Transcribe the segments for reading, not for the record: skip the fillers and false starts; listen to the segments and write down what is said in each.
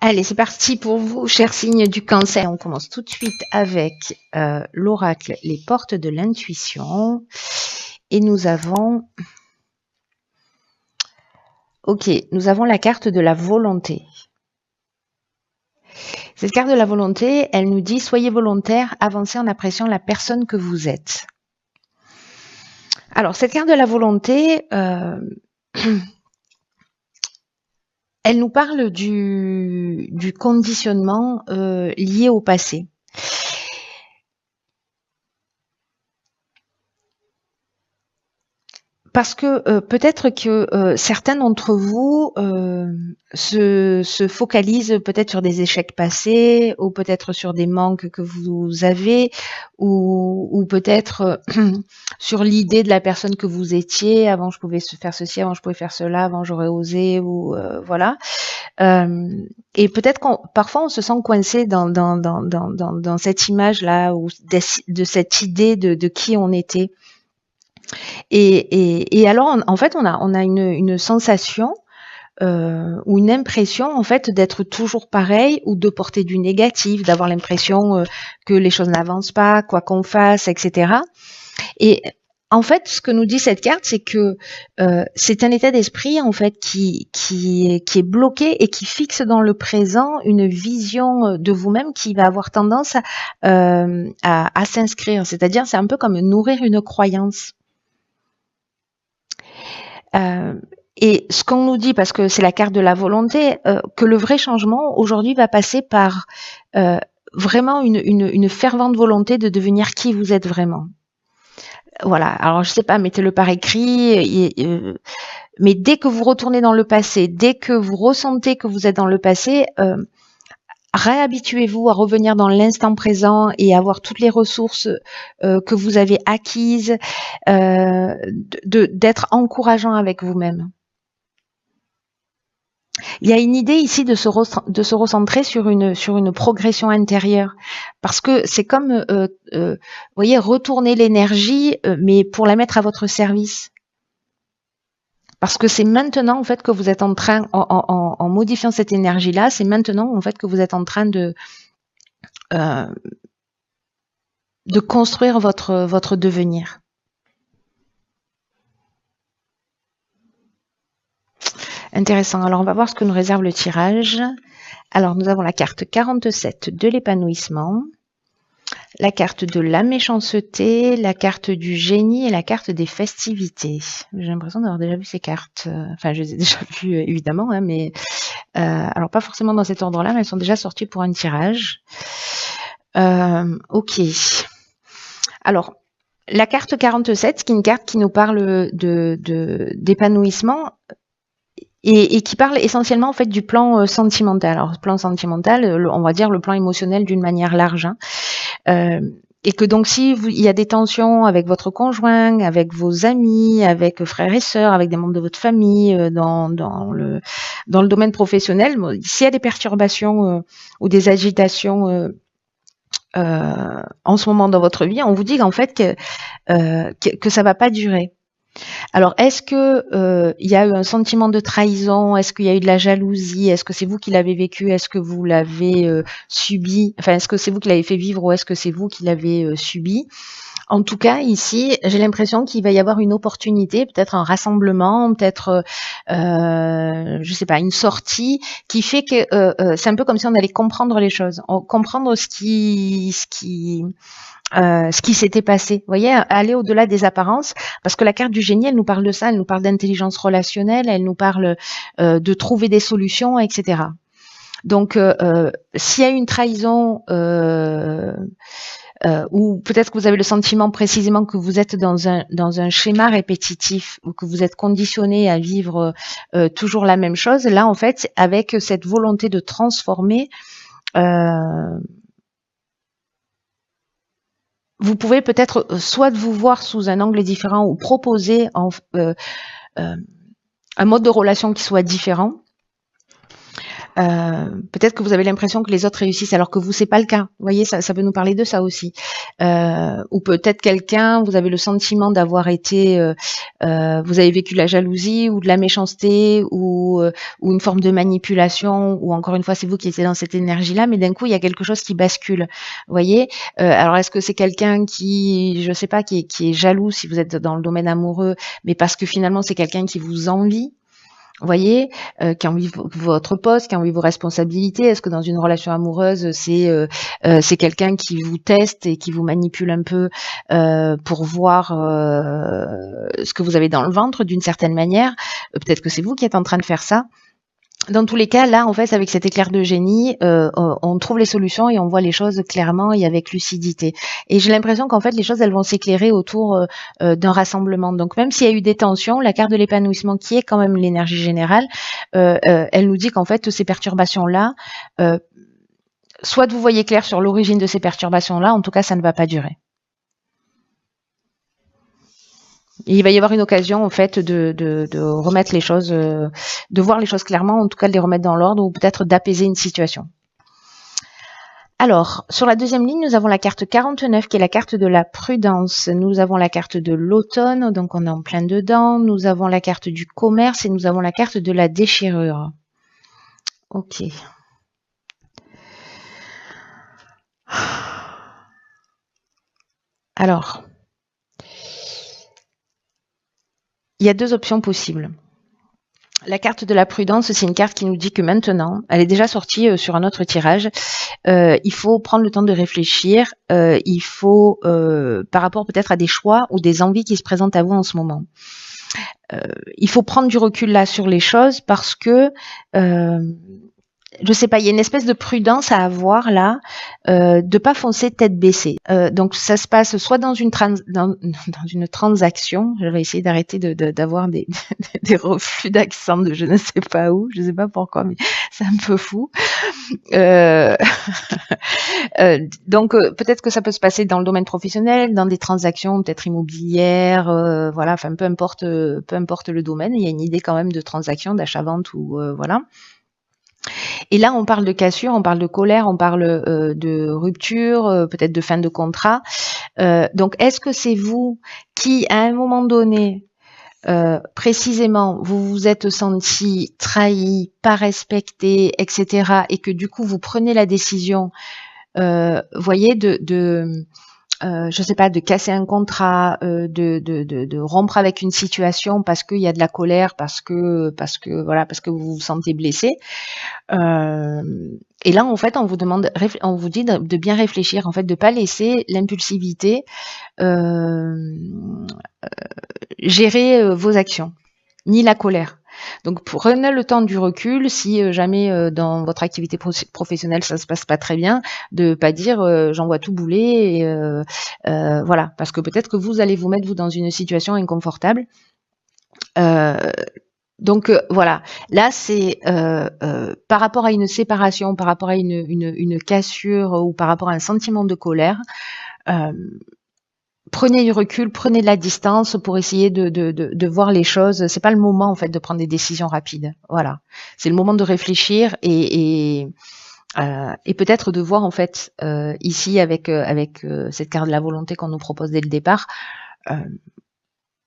Allez, c'est parti pour vous, chers signes du Cancer. On commence tout de suite avec l'oracle, les portes de l'intuition. Et nous avons... Ok, nous avons la carte de la volonté. Cette carte de la volonté, elle nous dit « Soyez volontaire, avancez en appréciant la personne que vous êtes ». Alors, cette carte de la volonté... elle nous parle du conditionnement lié au passé. Parce que peut-être que certains d'entre vous se focalisent peut-être sur des échecs passés, ou peut-être sur des manques que vous avez, ou peut-être sur l'idée de la personne que vous étiez. Avant, je pouvais faire ceci, avant, je pouvais faire cela, avant, j'aurais osé, ou voilà. Et peut-être parfois on se sent coincé dans cette image-là, ou de cette idée de qui on était. Et alors, en fait, on a une sensation ou une impression, en fait, d'être toujours pareil ou de porter du négatif, d'avoir l'impression que les choses n'avancent pas, quoi qu'on fasse, etc. Et en fait, ce que nous dit cette carte, c'est que c'est un état d'esprit, en fait, qui est bloqué et qui fixe dans le présent une vision de vous-même qui va avoir tendance à s'inscrire. C'est-à-dire, c'est un peu comme nourrir une croyance. Et ce qu'on nous dit, parce que c'est la carte de la volonté, que le vrai changement aujourd'hui va passer par vraiment une fervente volonté de devenir qui vous êtes vraiment. Voilà, alors je sais pas, mettez-le par écrit, mais dès que vous retournez dans le passé, dès que vous ressentez que vous êtes dans le passé, réhabituez-vous à revenir dans l'instant présent et avoir toutes les ressources que vous avez acquises, d'être encourageant avec vous-même. Il y a une idée ici de se recentrer sur une progression intérieure, parce que c'est comme, vous voyez, retourner l'énergie, mais pour la mettre à votre service. Parce que c'est maintenant en fait que vous êtes en train, en modifiant cette énergie-là, c'est maintenant en fait que vous êtes en train de construire votre devenir. Intéressant. Alors, on va voir ce que nous réserve le tirage. Alors, nous avons la carte 47 de l'épanouissement, la carte de la méchanceté, la carte du génie et la carte des festivités. J'ai l'impression d'avoir déjà vu ces cartes. Enfin, je les ai déjà vues, évidemment, hein, mais alors pas forcément dans cet ordre-là, mais elles sont déjà sorties pour un tirage. Ok. Alors, la carte 47, qui est une carte qui nous parle d'épanouissement, et qui parle essentiellement en fait du plan sentimental. Alors, plan sentimental, on va dire le plan émotionnel d'une manière large. Hein. Et que donc, si il y a des tensions avec votre conjoint, avec vos amis, avec frères et sœurs, avec des membres de votre famille, dans le domaine professionnel, s'il y a des perturbations ou des agitations en ce moment dans votre vie, on vous dit qu'en fait que ça va pas durer. Alors, est-ce que il y a eu un sentiment de trahison? Est-ce qu'il y a eu de la jalousie? Est-ce que c'est vous qui l'avez vécu? Est-ce que vous l'avez subi? Enfin, est-ce que c'est vous qui l'avez fait vivre ou est-ce que c'est vous qui l'avez subi? En tout cas, ici, j'ai l'impression qu'il va y avoir une opportunité, peut-être un rassemblement, peut-être, je sais pas, une sortie qui fait que c'est un peu comme si on allait comprendre les choses, comprendre ce qui s'était passé. Vous voyez, aller au-delà des apparences, parce que la carte du génie, elle nous parle de ça, elle nous parle d'intelligence relationnelle, elle nous parle de trouver des solutions, etc. Donc, s'il y a une trahison, ou peut-être que vous avez le sentiment précisément que vous êtes dans un schéma répétitif ou que vous êtes conditionné à vivre toujours la même chose, là, en fait, avec cette volonté de transformer, vous pouvez peut-être soit de vous voir sous un angle différent ou proposer un mode de relation qui soit différent. Peut-être que vous avez l'impression que les autres réussissent alors que vous, c'est pas le cas. Vous voyez, ça peut nous parler de ça aussi. ou peut-être quelqu'un, vous avez le sentiment d'avoir été, vous avez vécu de la jalousie ou de la méchanceté ou une forme de manipulation, ou encore une fois c'est vous qui étiez dans cette énergie-là, mais d'un coup il y a quelque chose qui bascule. Vous voyez, alors est-ce que c'est quelqu'un qui, je sais pas, qui est jaloux si vous êtes dans le domaine amoureux, mais parce que finalement c'est quelqu'un qui vous envie? Vous voyez, qui a envie votre poste, qui a envie vos responsabilités. Est-ce que dans une relation amoureuse, c'est quelqu'un qui vous teste et qui vous manipule un peu pour voir ce que vous avez dans le ventre d'une certaine manière? Peut-être que c'est vous qui êtes en train de faire ça. Dans tous les cas, là, en fait, avec cet éclair de génie, on trouve les solutions et on voit les choses clairement et avec lucidité. Et j'ai l'impression qu'en fait, les choses, elles vont s'éclairer autour d'un rassemblement. Donc, même s'il y a eu des tensions, la carte de l'épanouissement, qui est quand même l'énergie générale, elle nous dit qu'en fait, ces perturbations-là, soit vous voyez clair sur l'origine de ces perturbations-là, en tout cas, ça ne va pas durer. Et il va y avoir une occasion, en fait, de remettre les choses, de voir les choses clairement, en tout cas de les remettre dans l'ordre, ou peut-être d'apaiser une situation. Alors, sur la deuxième ligne, nous avons la carte 49, qui est la carte de la prudence. Nous avons la carte de l'automne, donc on est en plein dedans. Nous avons la carte du commerce et nous avons la carte de la déchirure. Ok. Alors, il y a deux options possibles. La carte de la prudence, c'est une carte qui nous dit que maintenant, elle est déjà sortie sur un autre tirage, il faut prendre le temps de réfléchir, il faut, par rapport peut-être à des choix ou des envies qui se présentent à vous en ce moment. Il faut prendre du recul là sur les choses parce que je sais pas, il y a une espèce de prudence à avoir là, de pas foncer tête baissée. Donc ça se passe soit dans une transaction. Je vais essayer d'arrêter d'avoir des reflux d'accent de je ne sais pas où, je sais pas pourquoi, mais c'est un peu fou. Donc peut-être que ça peut se passer dans le domaine professionnel, dans des transactions peut-être immobilières, voilà, enfin peu importe le domaine, il y a une idée quand même de transaction, d'achat-vente ou voilà. Et là, on parle de cassure, on parle de colère, on parle de rupture, peut-être de fin de contrat. Donc, est-ce que c'est vous qui, à un moment donné, précisément, vous vous êtes senti trahi, pas respecté, etc., et que du coup, vous prenez la décision, voyez, je sais pas, de casser un contrat, de rompre avec une situation parce qu'il y a de la colère, parce que voilà, parce que vous vous sentez blessé. Et là, en fait, on vous dit de bien réfléchir, en fait, de pas laisser l'impulsivité gérer vos actions, ni la colère. Donc, prenez le temps du recul. Si jamais dans votre activité professionnelle ça se passe pas très bien, de pas dire j'envoie tout bouler, et voilà, parce que peut-être que vous allez vous mettre dans une situation inconfortable. Donc voilà, là c'est par rapport à une séparation, par rapport à une cassure ou par rapport à un sentiment de colère. Prenez du recul, prenez de la distance pour essayer de voir les choses. C'est pas le moment en fait de prendre des décisions rapides. Voilà, c'est le moment de réfléchir et peut-être de voir en fait ici avec cette carte de la volonté qu'on nous propose dès le départ.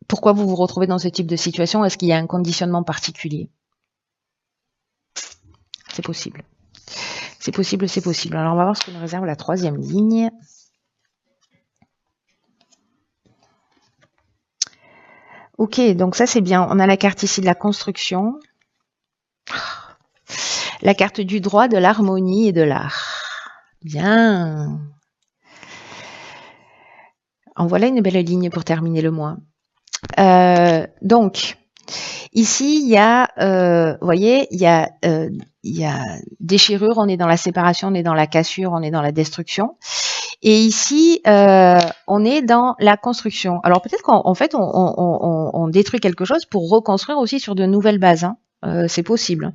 Pourquoi vous vous retrouvez dans ce type de situation? Est-ce qu'il y a un conditionnement particulier? C'est possible. C'est possible, c'est possible. Alors on va voir ce que nous réserve la troisième ligne. Ok, donc ça c'est bien. On a la carte ici de la construction. La carte du droit, de l'harmonie et de l'art. Bien. En voilà une belle ligne pour terminer le mois. Donc, ici, il y a, vous voyez, il y a déchirure, on est dans la séparation, on est dans la cassure, on est dans la destruction. Et ici, on est dans la construction. Alors peut-être qu'en fait, on détruit quelque chose pour reconstruire aussi sur de nouvelles bases. Hein. C'est possible.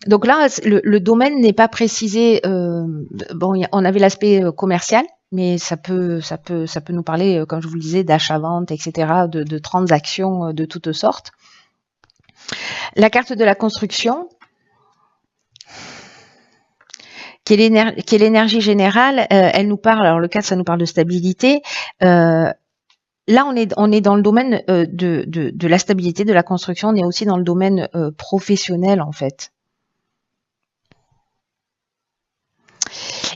Donc là, le domaine n'est pas précisé. Bon, on avait l'aspect commercial, mais ça peut nous parler, comme je vous le disais, d'achat-vente, etc., de transactions de toutes sortes. La carte de la construction, qui est l'énergie générale, elle nous parle, alors le 4, ça nous parle de stabilité. Là, on est dans le domaine de la stabilité, de la construction. On est aussi dans le domaine professionnel, en fait.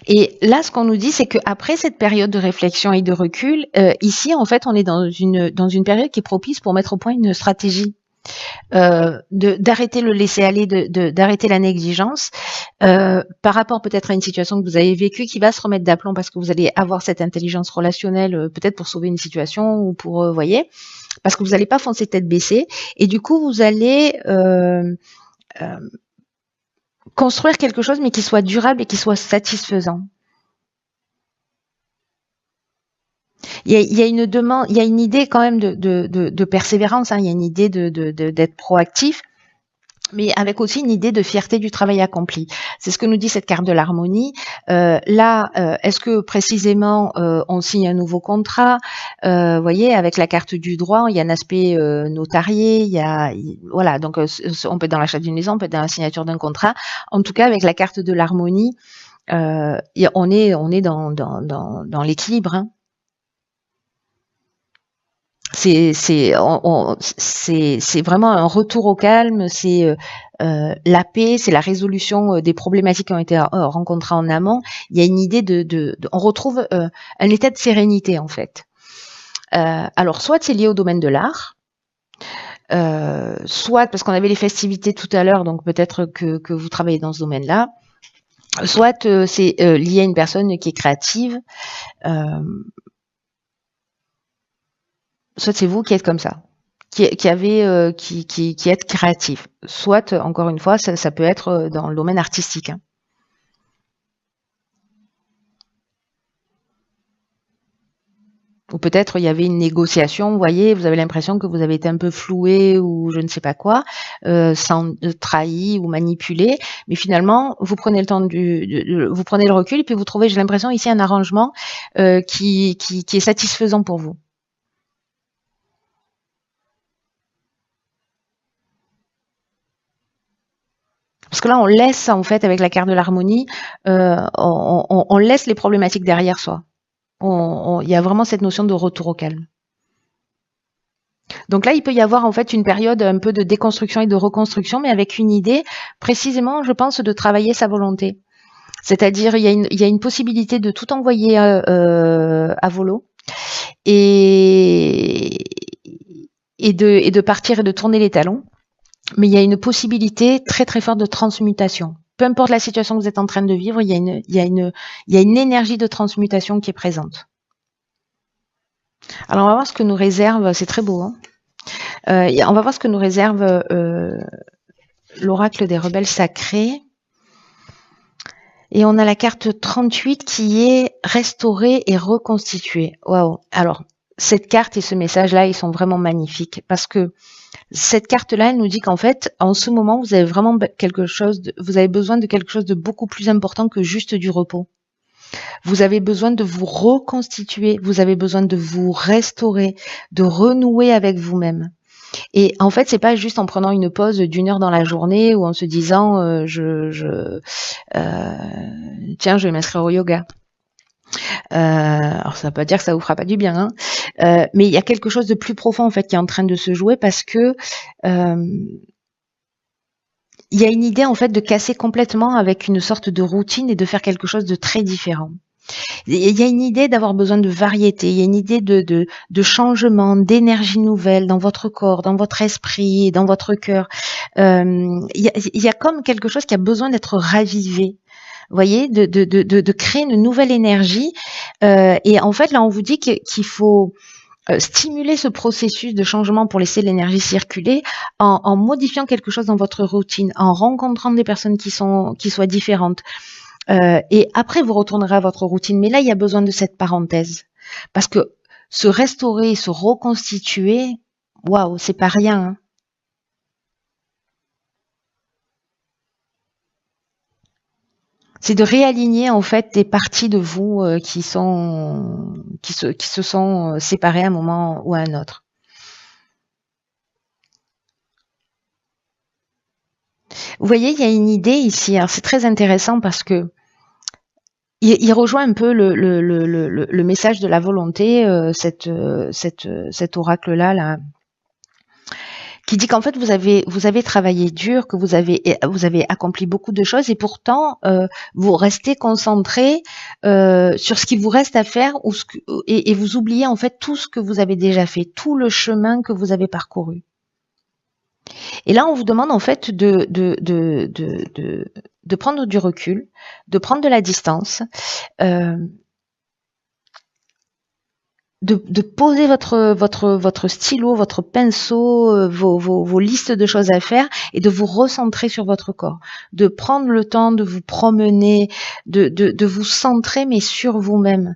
Et là, ce qu'on nous dit, c'est qu'après cette période de réflexion et de recul, ici, en fait, on est dans une période qui est propice pour mettre au point une stratégie. D'arrêter le laisser-aller, d'arrêter la négligence, par rapport peut-être à une situation que vous avez vécue qui va se remettre d'aplomb parce que vous allez avoir cette intelligence relationnelle, peut-être pour sauver une situation ou pour, voyez, parce que vous n'allez pas foncer tête baissée. Et du coup, vous allez construire quelque chose, mais qui soit durable et qui soit satisfaisant. Il y a une demande, il y a une idée quand même de persévérance, hein, il y a une idée d'être proactif, mais avec aussi une idée de fierté du travail accompli. C'est ce que nous dit cette carte de l'harmonie. Est-ce que précisément on signe un nouveau contrat? Voyez, avec la carte du droit, il y a un aspect notarié, voilà, donc on peut être dans l'achat d'une maison, on peut être dans la signature d'un contrat. En tout cas, avec la carte de l'harmonie, on est dans l'équilibre, hein. C'est vraiment un retour au calme, c'est la paix, c'est la résolution des problématiques qui ont été rencontrées en amont. Il y a une idée on retrouve un état de sérénité en fait. Alors soit c'est lié au domaine de l'art, soit parce qu'on avait les festivités tout à l'heure, donc peut-être que vous travaillez dans ce domaine-là, soit c'est lié à une personne qui est créative. Soit c'est vous qui êtes comme ça, qui êtes créatif. Soit, encore une fois, ça peut être dans le domaine artistique, hein. Ou peut-être il y avait une négociation, vous voyez, vous avez l'impression que vous avez été un peu floué ou je ne sais pas quoi, trahi ou manipulé, mais finalement vous prenez le temps vous prenez le recul et puis vous trouvez, j'ai l'impression ici, un arrangement qui est satisfaisant pour vous. Parce que là, on laisse, en fait, avec la carte de l'harmonie, on laisse les problématiques derrière soi. Il y a vraiment cette notion de retour au calme. Donc là, il peut y avoir en fait une période un peu de déconstruction et de reconstruction, mais avec une idée, précisément, je pense, de travailler sa volonté. C'est-à-dire, il y a une possibilité de tout envoyer à volo et de partir et de tourner les talons. Mais il y a une possibilité très très forte de transmutation. Peu importe la situation que vous êtes en train de vivre, il y a une énergie de transmutation qui est présente. Alors on va voir ce que nous réserve, c'est très beau, hein. On va voir ce que nous réserve l'oracle des rebelles sacrés. Et on a la carte 38 qui est restaurée et reconstituée. Waouh. Alors cette carte et ce message-là, ils sont vraiment magnifiques parce que cette carte-là, elle nous dit qu'en fait, en ce moment, vous avez vraiment vous avez besoin de quelque chose de beaucoup plus important que juste du repos. Vous avez besoin de vous reconstituer, vous avez besoin de vous restaurer, de renouer avec vous-même. Et en fait, c'est pas juste en prenant une pause d'1 heure dans la journée ou en se disant tiens, je vais m'inscrire au yoga. Alors ça veut pas dire que ça vous fera pas du bien, hein. Mais il y a quelque chose de plus profond en fait qui est en train de se jouer parce que il y a une idée en fait de casser complètement avec une sorte de routine et de faire quelque chose de très différent. Il y a une idée d'avoir besoin de variété, il y a une idée de changement, d'énergie nouvelle dans votre corps, dans votre esprit, dans votre cœur. Il y a comme quelque chose qui a besoin d'être ravivé. Vous voyez, de créer une nouvelle énergie. Et en fait, là, on vous dit qu'il faut stimuler ce processus de changement pour laisser l'énergie circuler en modifiant quelque chose dans votre routine, en rencontrant des personnes qui soient différentes. Et après, vous retournerez à votre routine. Mais là, il y a besoin de cette parenthèse. Parce que se restaurer, se reconstituer, waouh, c'est pas rien, hein. C'est de réaligner en fait des parties de vous qui se sont séparées à un moment ou à un autre. Vous voyez, il y a une idée ici. Alors c'est très intéressant parce que il rejoint un peu le message de la volonté, cet oracle-là, là, qui dit qu'en fait vous avez travaillé dur, que vous avez accompli beaucoup de choses et pourtant vous restez concentré sur ce qui vous reste à faire et vous oubliez en fait tout ce que vous avez déjà fait, tout le chemin que vous avez parcouru. Et là, on vous demande en fait de prendre du recul, de prendre de la distance, euh, de poser votre stylo, votre pinceau, vos listes de choses à faire et de vous recentrer sur votre corps, de prendre le temps de vous promener, de vous centrer mais sur vous-même,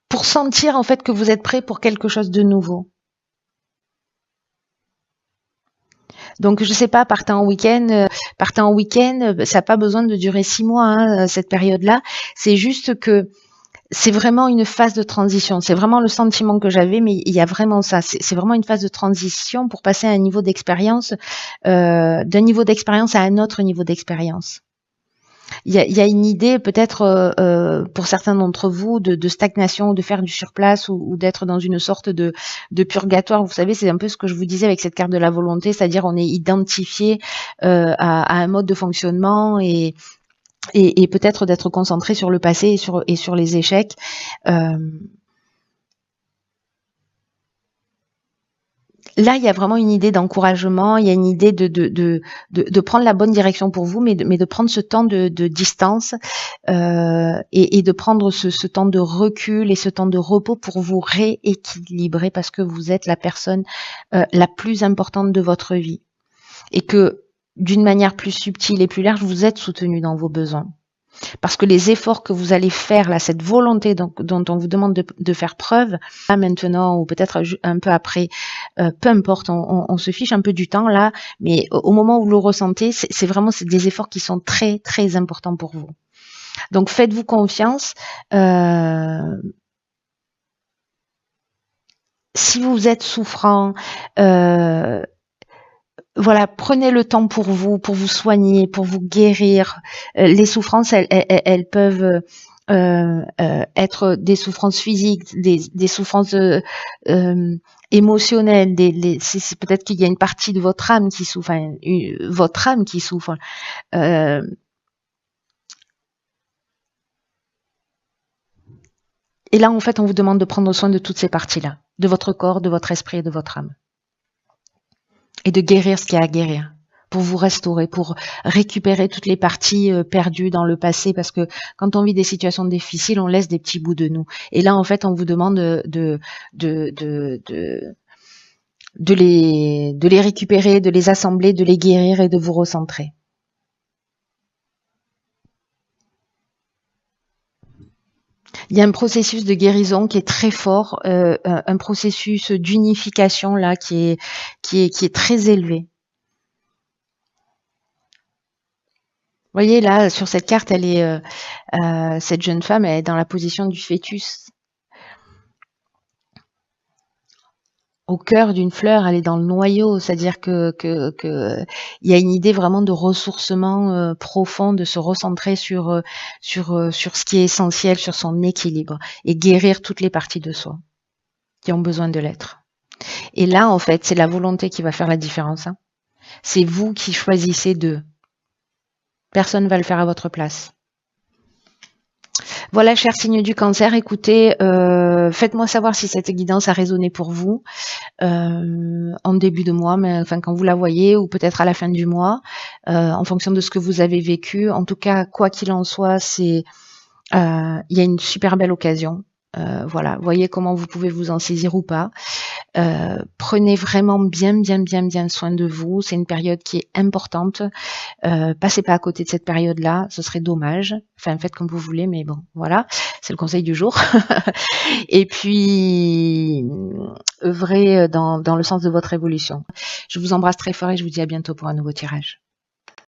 pour sentir en fait que vous êtes prêt pour quelque chose de nouveau. Donc je sais pas, partez en week-end, ça n'a pas besoin de durer 6 mois, hein, cette période-là. C'est juste que c'est vraiment une phase de transition. C'est vraiment le sentiment que j'avais, mais il y a vraiment ça. C'est vraiment une phase de transition pour passer à un niveau d'expérience, d'un niveau d'expérience à un autre niveau d'expérience. Il y a une idée peut-être pour certains d'entre vous de stagnation, de faire du surplace ou d'être dans une sorte de purgatoire. Vous savez, c'est un peu ce que je vous disais avec cette carte de la volonté, c'est-à-dire on est identifié à un mode de fonctionnement et peut-être d'être concentré sur le passé et sur les échecs. Là, il y a vraiment une idée d'encouragement, il y a une idée de prendre la bonne direction pour vous, mais de prendre ce temps de distance et de prendre ce temps de recul et ce temps de repos pour vous rééquilibrer parce que vous êtes la personne la plus importante de votre vie et que d'une manière plus subtile et plus large, vous êtes soutenu dans vos besoins. Parce que les efforts que vous allez faire, là, cette volonté dont on vous demande de faire preuve, là maintenant ou peut-être un peu après, peu importe, on se fiche un peu du temps là, mais au moment où vous le ressentez, c'est vraiment des efforts qui sont très très importants pour vous. Donc faites-vous confiance. Si vous êtes souffrant, voilà, prenez le temps pour vous soigner, pour vous guérir. Les souffrances, elles peuvent être des souffrances physiques, des souffrances émotionnelles. C'est peut-être qu'il y a une partie de votre âme qui souffre, enfin, votre âme qui souffre. Et là, en fait, on vous demande de prendre soin de toutes ces parties-là, de votre corps, de votre esprit et de votre âme. Et de guérir ce qu'il y a à guérir, pour vous restaurer, pour récupérer toutes les parties perdues dans le passé, parce que quand on vit des situations difficiles, on laisse des petits bouts de nous. Et là, en fait, on vous demande de les récupérer, de les assembler, de les guérir et de vous recentrer. Il y a un processus de guérison qui est très fort, un processus d'unification là qui est très élevé. Vous voyez là sur cette carte, elle est cette jeune femme, elle est dans la position du fœtus. Au cœur d'une fleur, elle est dans le noyau, c'est-à-dire que il y a une idée vraiment de ressourcement profond, de se recentrer sur ce qui est essentiel, sur son équilibre et guérir toutes les parties de soi qui ont besoin de l'être. Et là, en fait, c'est la volonté qui va faire la différence. Hein. C'est vous qui choisissez d'eux. Personne ne va le faire à votre place. Voilà, cher signe du cancer, écoutez, faites-moi savoir si cette guidance a résonné pour vous en début de mois, mais enfin quand vous la voyez, ou peut-être à la fin du mois, en fonction de ce que vous avez vécu. En tout cas, quoi qu'il en soit, il y a une super belle occasion. Voilà, voyez comment vous pouvez vous en saisir ou pas. Prenez vraiment bien soin de vous. C'est une période qui est importante. Passez pas à côté de cette période-là, ce serait dommage. Enfin, faites comme vous voulez, mais bon, voilà, c'est le conseil du jour. Et puis, œuvrez dans le sens de votre évolution. Je vous embrasse très fort et je vous dis à bientôt pour un nouveau tirage.